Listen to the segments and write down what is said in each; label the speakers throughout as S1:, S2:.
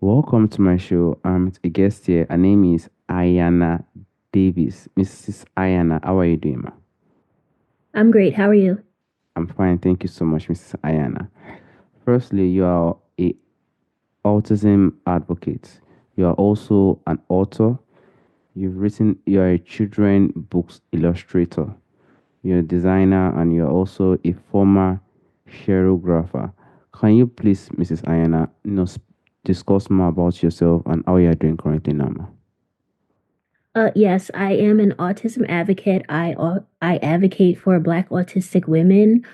S1: Welcome to my show. I'm a guest here. Her name is Ayanna Davis. Mrs. Ayanna, how are you doing, ma?
S2: I'm great. How are you?
S1: I'm fine. Thank you so much, Mrs. Ayanna. Firstly, you are a autism advocate. You are also an author. You are a children books illustrator. You're a designer and you're also a former choreographer. Can you please, Mrs. Ayanna, discuss more about yourself and how you are doing currently now, ma?
S2: Yes, I am an autism advocate. I advocate for Black autistic women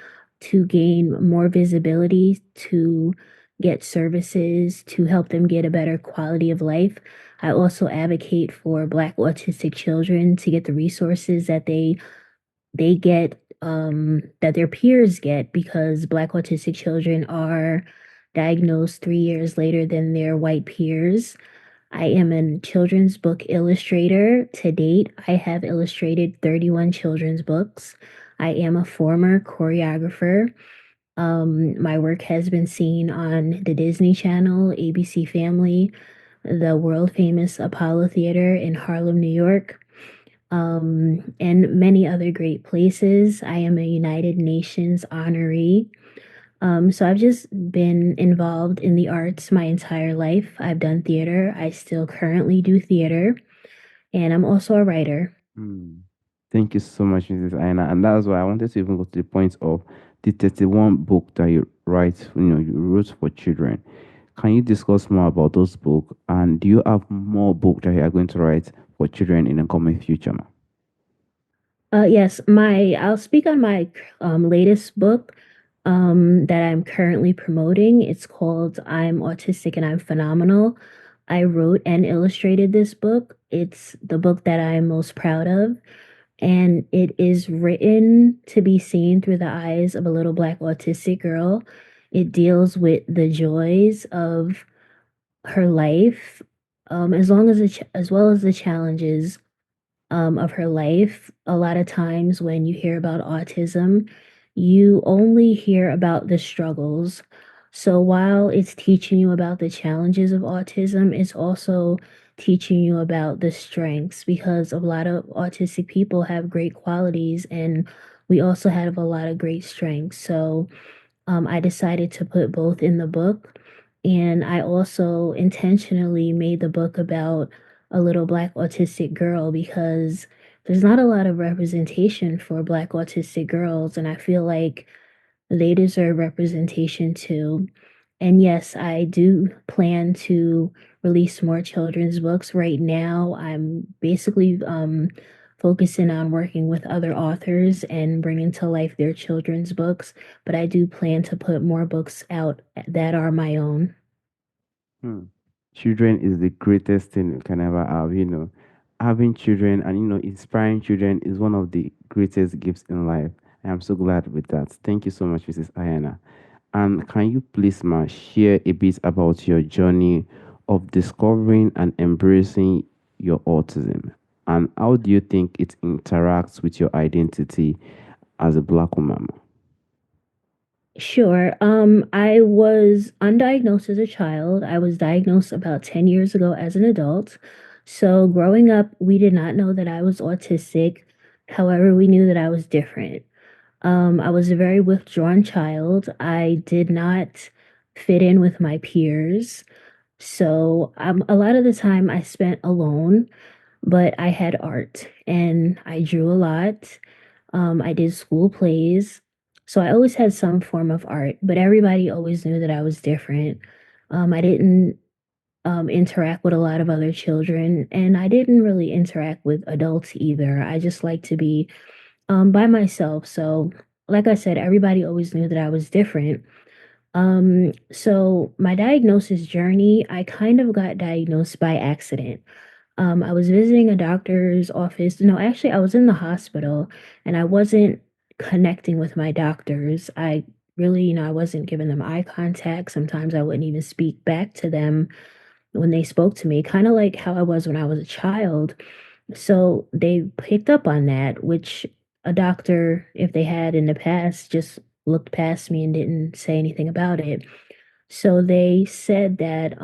S2: to gain more visibility, to get services, to help them get a better quality of life. I also advocate for Black autistic children to get the resources that they get, that their peers get, because Black autistic children are diagnosed 3 years later than their white peers. I am a children's book illustrator. To date, I have illustrated 31 children's books. I am a former choreographer. My work has been seen on the Disney Channel, ABC Family, the world famous Apollo Theater in Harlem, New York, and many other great places. I am a United Nations honoree. So I've just been involved in the arts my entire life. I've done theater. I still currently do theater, and I'm also a writer.
S1: Hmm. Thank you so much, Mrs. Aina. And that's why I wanted to even go to the point of the 31 book that you write, you wrote for children. Can you discuss more about those books? And do you have more book that you are going to write for children in the coming future, ma?
S2: Yes, I'll speak on my latest book that I'm currently promoting. It's called I'm Autistic and I'm Phenomenal. I wrote and illustrated this book. It's the book that I'm most proud of, and it is written to be seen through the eyes of a little Black autistic girl. It deals with the joys of her life, as well as the challenges of her life. A lot of times when you hear about autism, you only hear about the struggles. So while it's teaching you about the challenges of autism, it's also teaching you about the strengths, because a lot of autistic people have great qualities and we also have a lot of great strengths. So I decided to put both in the book. And I also intentionally made the book about a little Black autistic girl because there's not a lot of representation for Black autistic girls. And I feel like they deserve representation too. And yes, I do plan to release more children's books. Right now, I'm basically focusing on working with other authors and bringing to life their children's books. But I do plan to put more books out that are my own.
S1: Hmm. Children is the greatest thing you can ever have, Having children and, inspiring children is one of the greatest gifts in life. I am so glad with that. Thank you so much, Mrs. Ayana. And can you please, ma, share a bit about your journey of discovering and embracing your autism? And how do you think it interacts with your identity as a Black woman?
S2: Sure. I was undiagnosed as a child. I was diagnosed about 10 years ago as an adult. So growing up, we did not know that I was autistic. However, we knew that I was different. I was a very withdrawn child. I did not fit in with my peers. So a lot of the time I spent alone, but I had art and I drew a lot. I did school plays. So I always had some form of art, but everybody always knew that I was different. I didn't interact with a lot of other children, and I didn't really interact with adults either. I just like to be by myself. So, like I said, everybody always knew that I was different. So my diagnosis journey, I kind of got diagnosed by accident. I was visiting a doctor's office. No, actually, I was in the hospital and I wasn't connecting with my doctors. I really, I wasn't giving them eye contact. Sometimes I wouldn't even speak back to them when they spoke to me, kind of like how I was when I was a child. So they picked up on that, which a doctor, if they had in the past, just looked past me and didn't say anything about it. So they said that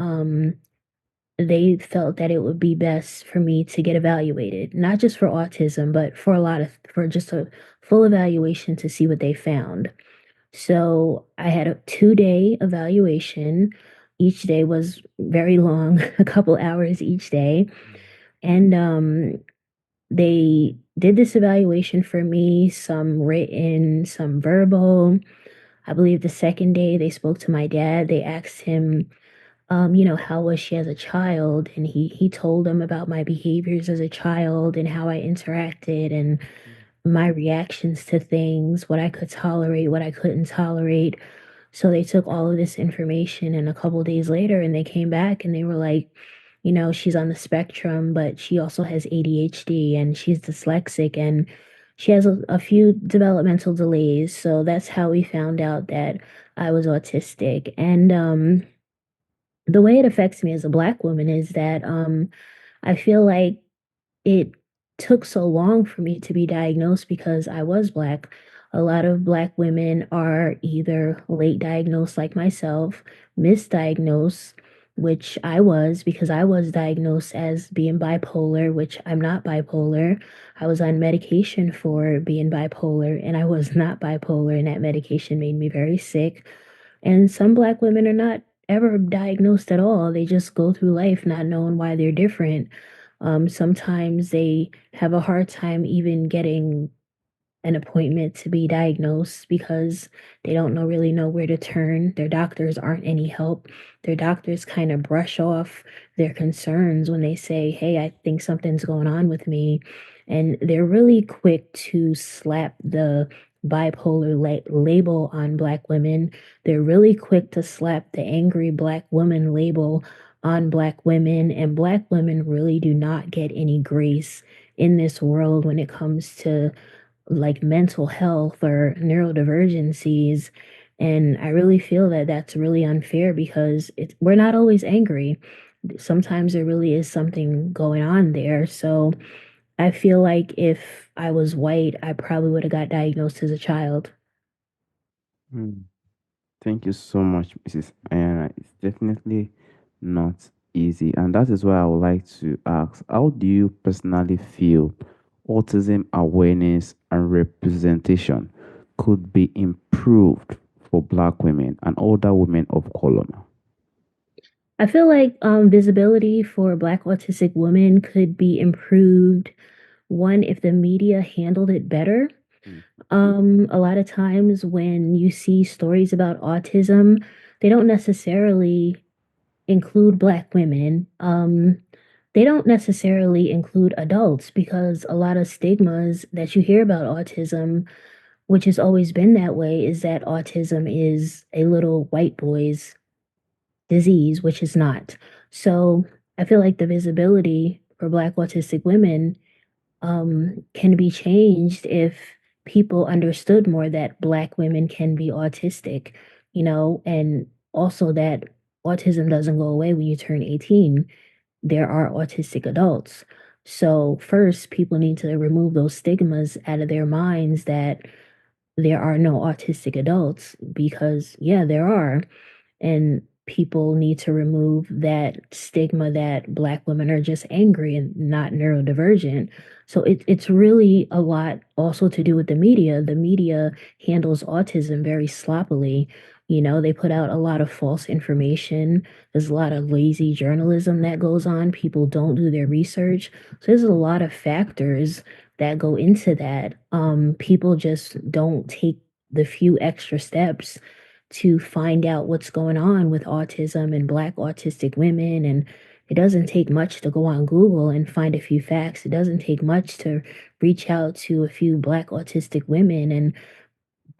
S2: they felt that it would be best for me to get evaluated, not just for autism, but for just a full evaluation to see what they found. So I had a 2-day evaluation. Each day was very long, a couple hours each day. And they did this evaluation for me, some written, some verbal. I believe the second day they spoke to my dad. They asked him, how was she as a child? And he told them about my behaviors as a child and how I interacted and my reactions to things, what I could tolerate, what I couldn't tolerate. So they took all of this information and a couple days later and they came back and they were like, she's on the spectrum, but she also has ADHD and she's dyslexic and she has a few developmental delays. So that's how we found out that I was autistic. And the way it affects me as a Black woman is that I feel like it took so long for me to be diagnosed because I was Black. A lot of Black women are either late diagnosed, like myself, misdiagnosed, which I was because I was diagnosed as being bipolar, which I'm not bipolar. I was on medication for being bipolar, and I was not bipolar, and that medication made me very sick. And some Black women are not ever diagnosed at all. They just go through life not knowing why they're different. Sometimes they have a hard time even getting an appointment to be diagnosed because they don't really know where to turn. Their doctors aren't any help. Their doctors kind of brush off their concerns when they say, "Hey, I think something's going on with me." And they're really quick to slap the bipolar label on Black women. They're really quick to slap the angry Black woman label on Black women. And Black women really do not get any grace in this world when it comes to like mental health or neurodivergencies. And I really feel that that's really unfair because we're not always angry. Sometimes there really is something going on there. So I feel like if I was white, I probably would have got diagnosed as a child.
S1: Mm. Thank you so much, Mrs. Ayana. It's definitely not easy. And that is why I would like to ask, how do you personally feel autism awareness and representation could be improved for Black women and older women of color?
S2: I feel like visibility for Black autistic women could be improved. One, if the media handled it better.
S1: Mm,
S2: A lot of times when you see stories about autism, they don't necessarily include Black women. They don't necessarily include adults because a lot of stigmas that you hear about autism, which has always been that way, is that autism is a little white boy's disease, which is not. So I feel like the visibility for Black autistic women can be changed if people understood more that Black women can be autistic, and also that autism doesn't go away when you turn 18. There are autistic adults. So, first, people need to remove those stigmas out of their minds that there are no autistic adults because, yeah, there are. And people need to remove that stigma that Black women are just angry and not neurodivergent. So it's really a lot also to do with the media. The media handles autism very sloppily. They put out a lot of false information. There's a lot of lazy journalism that goes on. People don't do their research. So there's a lot of factors that go into that. People just don't take the few extra steps to find out what's going on with autism and Black autistic women. And it doesn't take much to go on Google and find a few facts. It doesn't take much to reach out to a few Black autistic women and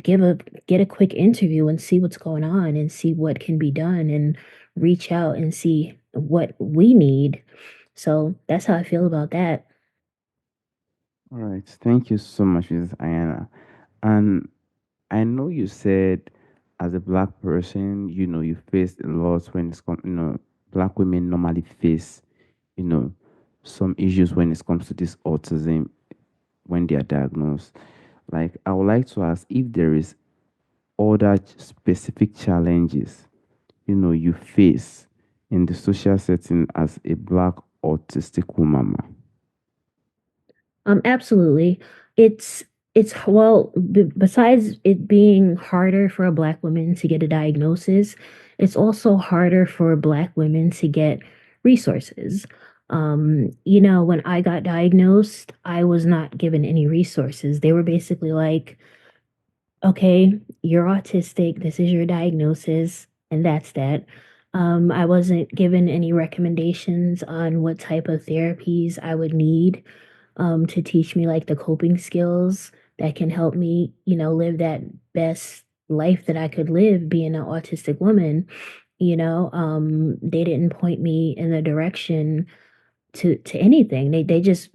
S2: give a get a quick interview and see what's going on and see what can be done and reach out and see what we need. So that's how I feel about that.
S1: all right. Thank you so much, Mrs. Ayana. And I know you said as a Black person, you faced a lot when it's Black women normally face, you know, some issues when it comes to this autism when they are diagnosed. Like, I would like to ask if there is other specific challenges, you face, in the social setting as a black autistic woman?
S2: Absolutely. It's well, besides it being harder for a Black woman to get a diagnosis, it's also harder for Black women to get resources. When I got diagnosed, I was not given any resources. They were basically like, okay, you're autistic, this is your diagnosis, and that's that. I wasn't given any recommendations on what type of therapies I would need to teach me like the coping skills that can help me, live that best life that I could live being an autistic woman. They didn't point me in the direction to anything. They just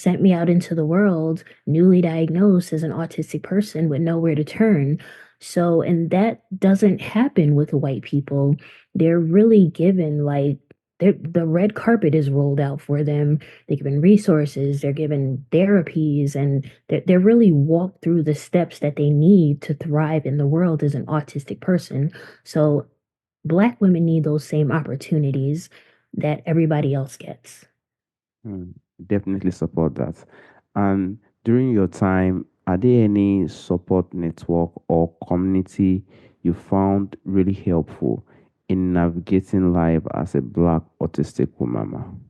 S2: sent me out into the world newly diagnosed as an autistic person with nowhere to turn. So, and that doesn't happen with white people. They're really given like the red carpet is rolled out for them. They're given resources, they're given therapies, and they're really walked through the steps that they need to thrive in the world as an autistic person. So, Black women need those same opportunities that everybody else gets.
S1: Hmm, definitely support that. And during your time, are there any support network or community you found really helpful in navigating life as a black autistic woman?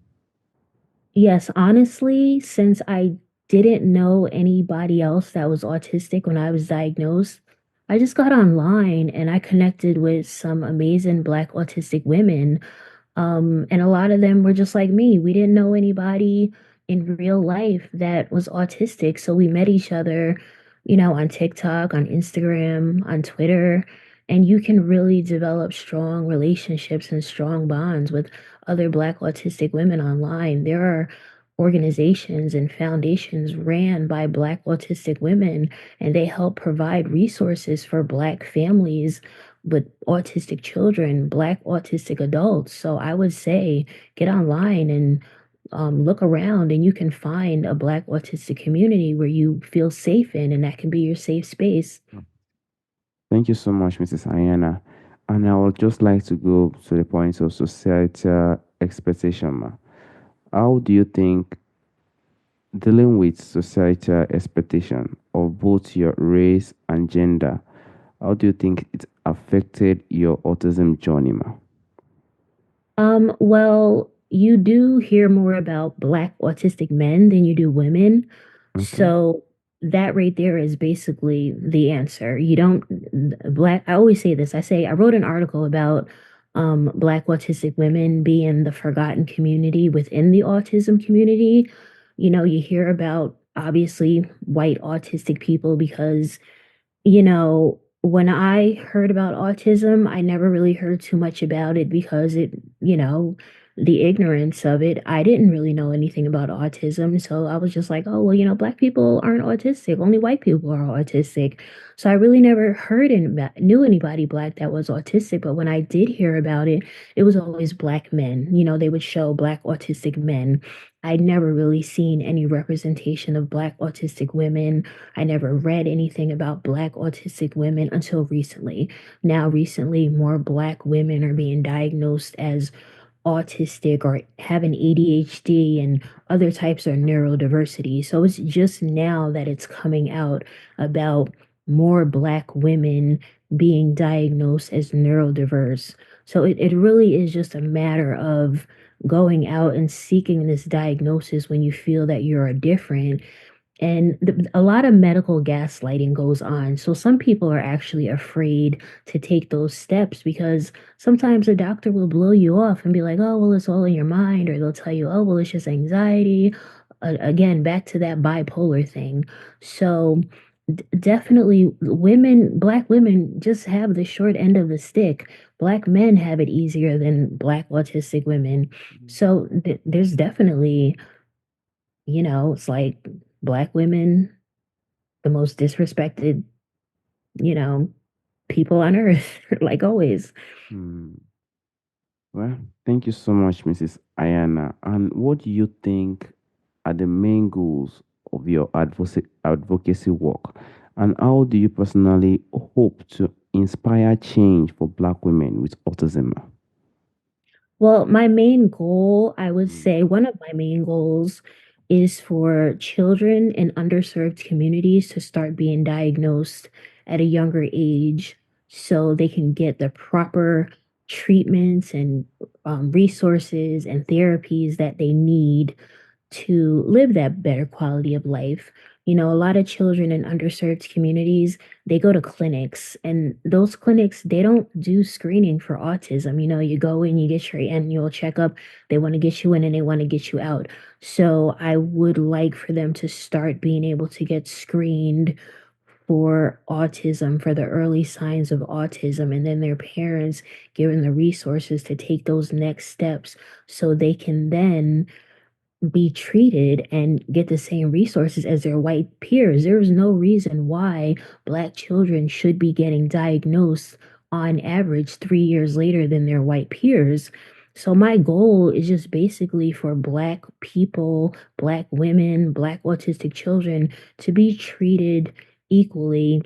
S2: Yes, honestly, since I didn't know anybody else that was autistic when I was diagnosed, I just got online and I connected with some amazing Black autistic women, and a lot of them were just like me. We didn't know anybody in real life that was autistic. So we met each other, on TikTok, on Instagram, on Twitter. And you can really develop strong relationships and strong bonds with other Black autistic women online. There are organizations and foundations ran by Black autistic women, and they help provide resources for Black families with autistic children, Black autistic adults. So I would say get online and look around, and you can find a Black autistic community where you feel safe in, and that can be your safe space.
S1: Thank you so much, Mrs. Ayanna. And I would just like to go to the point of societal expectation. How do you think dealing with societal expectation of both your race and gender, how do you think it affected your autism journey, ma?
S2: Well, you do hear more about Black autistic men than you do women.
S1: Okay.
S2: So that right there is basically the answer. You don't Black, I always say this. I say I wrote an article about Black autistic women being the forgotten community within the autism community. You hear about obviously white autistic people because when I heard about autism, I never really heard too much about it because the ignorance of it, I didn't really know anything about autism. So I was just like, oh, well, Black people aren't autistic. Only white people are autistic. So I really never heard and knew anybody Black that was autistic. But when I did hear about it, it was always Black men. They would show Black autistic men. I'd never really seen any representation of Black autistic women. I never read anything about Black autistic women until recently. Now, recently, more Black women are being diagnosed as autistic or having ADHD and other types of neurodiversity. So it's just now that it's coming out about more Black women being diagnosed as neurodiverse. So it really is just a matter of going out and seeking this diagnosis when you feel that you're different, and a lot of medical gaslighting goes on. So some people are actually afraid to take those steps because sometimes a doctor will blow you off and be like, oh, well, it's all in your mind. Or they'll tell you, oh, well, it's just anxiety. Again, back to that bipolar thing. So definitely Black women just have the short end of the stick. Black men have it easier than Black autistic women. So there's definitely, it's like Black women, the most disrespected, you know, people on earth, like always.
S1: Hmm. Well, thank you so much, Mrs. Ayana. And what do you think are the main goals of your advocacy work? And how do you personally hope to inspire change for Black women with autism?
S2: Well, my main goal, I would
S1: Mm,
S2: say one of my main goals is for children in underserved communities to start being diagnosed at a younger age so they can get the proper treatments and resources and therapies that they need to live that better quality of life. You know, a lot of children in underserved communities, they go to clinics, and those clinics, they don't do screening for autism. You know, you go in, you get your annual checkup, they want to get you in and they want to get you out. So I would like for them to start being able to get screened for autism, for the early signs of autism, and then their parents given the resources to take those next steps so they can then be treated and get the same resources as their white peers. There is no reason why Black children should be getting diagnosed on average 3 years later than their white peers. So, my goal is just basically for Black people, Black women, Black autistic children to be treated equally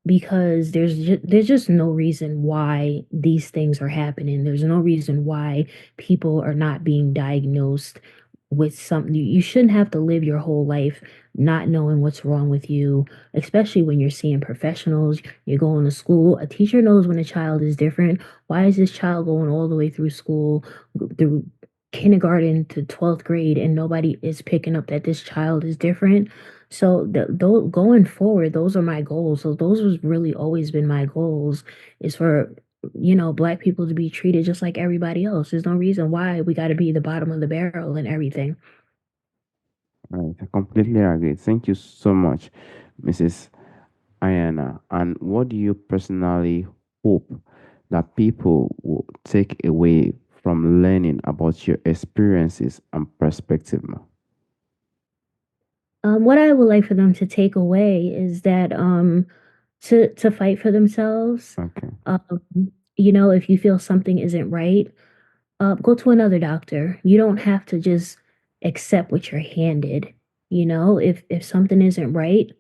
S2: because there's just no reason why these things are happening. There's no reason why people are not being diagnosed with something. You shouldn't have to live your whole life not knowing what's wrong with you, especially when you're seeing professionals, you're going to school. A teacher knows when a child is different. Why is this child going all the way through school, through kindergarten to 12th grade, and nobody is picking up that this child is different? So going forward, those are my goals. So those was really always been my goals is for, you know, Black people to be treated just like everybody else. There's no reason why we got to be the bottom of the barrel and everything.
S1: right. I completely agree. Thank you so much, Mrs. Ayanna. And what do you personally hope that people will take away from learning about your experiences and perspective, ma?
S2: What I would like for them to take away is that to fight for themselves.
S1: Okay.
S2: You know, if you feel something isn't right, go to another doctor. You don't have to just accept what you're handed. You know, if something isn't right,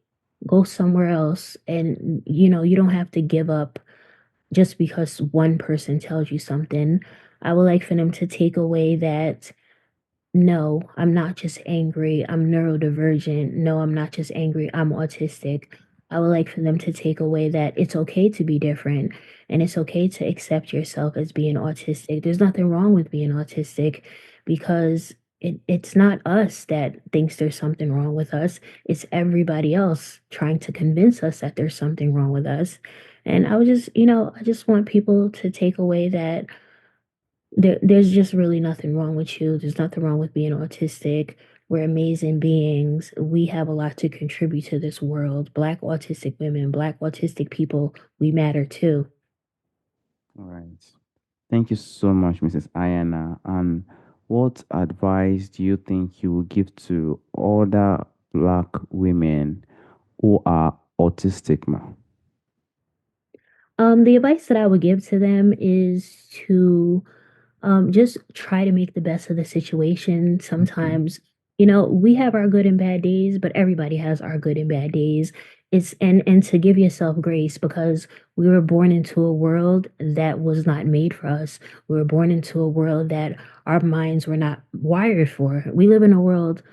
S2: go somewhere else. And you know, you don't have to give up just because one person tells you something. I would like for them to take away that no, I'm not just angry. I'm neurodivergent. No, I'm not just angry. I'm autistic. I would like for them to take away that it's okay to be different and it's okay to accept yourself as being autistic. There's nothing wrong with being autistic because it's not us that thinks there's something wrong with us. It's everybody else trying to convince us that there's something wrong with us. And I would just, you know, I just want people to take away that there's just really nothing wrong with you. There's nothing wrong with being autistic. We're amazing beings. We have a lot to contribute to this world. Black autistic women, Black autistic people, we matter too.
S1: All right. Thank you so much, Mrs. Ayana. And what advice do you think you will give to other Black women who are autistic, ma?
S2: The advice that I would give to them is to just try to make the best of the situation.
S1: Okay.
S2: Sometimes, you know, we have our good and bad days, but everybody has our good and bad days. It's and to give yourself grace because we were born into a world that was not made for us. We were born into a world that our minds were not wired for. We live in a world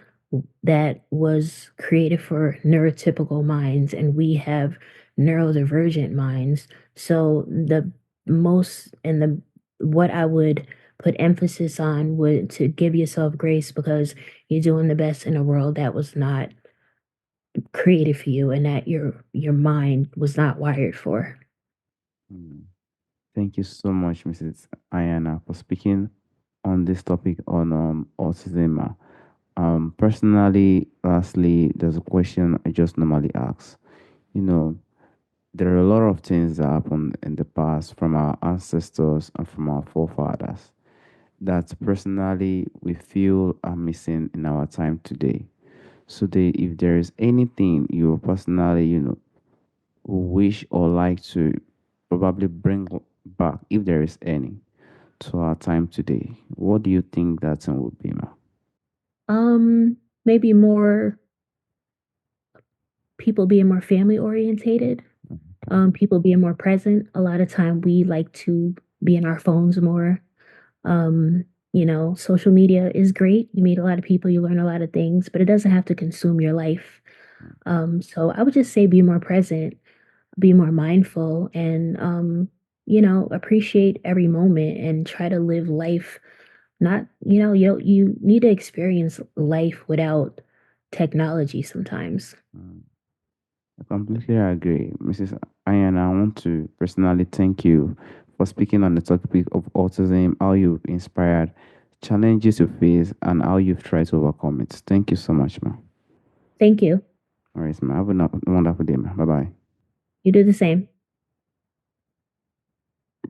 S2: that was created for neurotypical minds, and we have neurodivergent minds. So the most and the what I would put emphasis on would to give yourself grace because you're doing the best in a world that was not created for you and that your mind was not wired for.
S1: Mm. Thank you so much, Mrs. Ayana, for speaking on this topic on autism. Ma. Personally, lastly, there's a question I just normally ask. You know, there are a lot of things that happened in the past from our ancestors and from our forefathers that personally we feel are missing in our time today. So, if there is anything you personally, wish or like to probably bring back, if there is any, to our time today, what do you think that thing would be, ma?
S2: Maybe more people being more family orientated,
S1: Okay.
S2: people being more present. A lot of time we like to be in our phones more. Social media is great. You meet a lot of people, you learn a lot of things, but it doesn't have to consume your life. So I would just say be more present, be more mindful, and appreciate every moment and try to live life. Not, you need to experience life without technology sometimes.
S1: Mm. I completely agree. Mrs. Ayan, I want to personally thank you for speaking on the topic of autism, how you've inspired, challenges you face, and how you've tried to overcome it. Thank you so much, ma.
S2: Thank you.
S1: All right, ma. Have a wonderful day, ma. Bye bye.
S2: You do the same.